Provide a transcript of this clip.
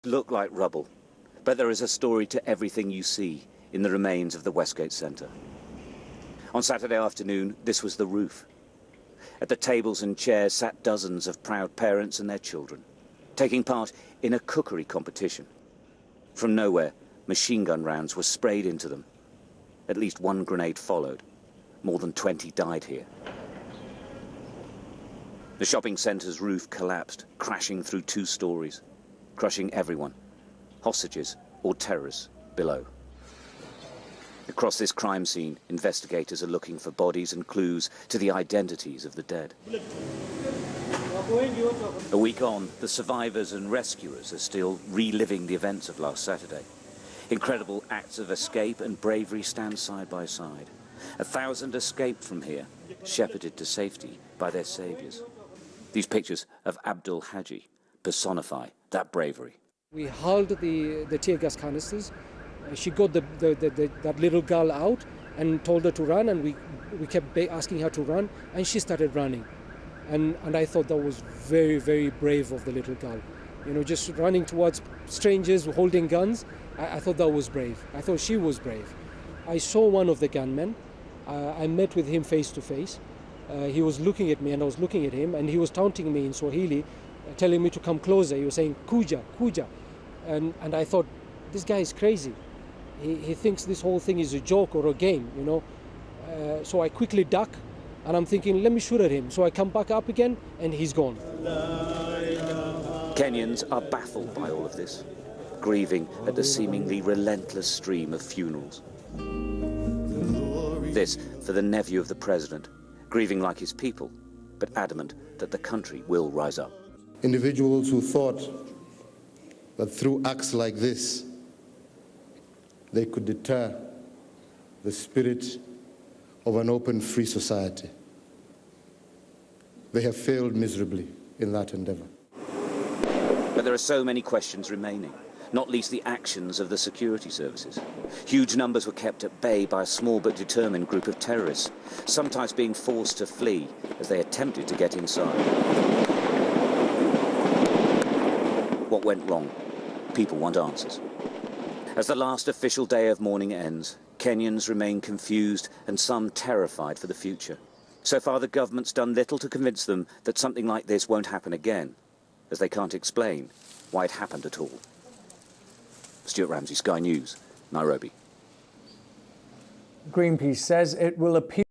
Look like rubble, but there is a story to everything you see in the remains of the Westgate Centre. On Saturday afternoon, this was the roof. At the tables and chairs sat dozens of proud parents and their children, taking part in a cookery competition. From nowhere, machine gun rounds were sprayed into them. At least one grenade followed. More than 20 died here. The shopping centre's roof collapsed, crashing through 2 stories, crushing everyone, hostages or terrorists below. Across this crime scene, investigators are looking for bodies and clues to the identities of the dead. A week on, the survivors and rescuers are still reliving the events of last Saturday. Incredible acts of escape and bravery stand side by side. 1,000 escaped from here, shepherded to safety by their saviours. These pictures of Abdul Haji personify that bravery. We hauled the tear gas canisters. She got that little girl out and told her to run, and we kept asking her to run, and she started running. And I thought that was very, very brave of the little girl. You know, just running towards strangers holding guns. I thought that was brave. I thought she was brave. I saw one of the gunmen. I met with him face to face. He was looking at me and I was looking at him, and he was taunting me in Swahili, telling me to come closer. He was saying, "Kuja, kuja." And I thought, this guy is crazy. He thinks this whole thing is a joke or a game, you know. So I quickly duck, and I'm thinking, let me shoot at him. So I come back up again, and he's gone. Kenyans are baffled by all of this, grieving at the seemingly relentless stream of funerals. This for the nephew of the president, grieving like his people, but adamant that the country will rise up. Individuals who thought that through acts like this, they could deter the spirit of an open, free society. They have failed miserably in that endeavor. But there are so many questions remaining, not least the actions of the security services. Huge numbers were kept at bay by a small but determined group of terrorists, sometimes being forced to flee as they attempted to get inside. What went wrong? People want answers. As the last official day of mourning ends, Kenyans remain confused and some terrified for the future. So far, the government's done little to convince them that something like this won't happen again, as they can't explain why it happened at all. Staurt Ramsay, Sky News, Nairobi. Greenpeace says it will appeal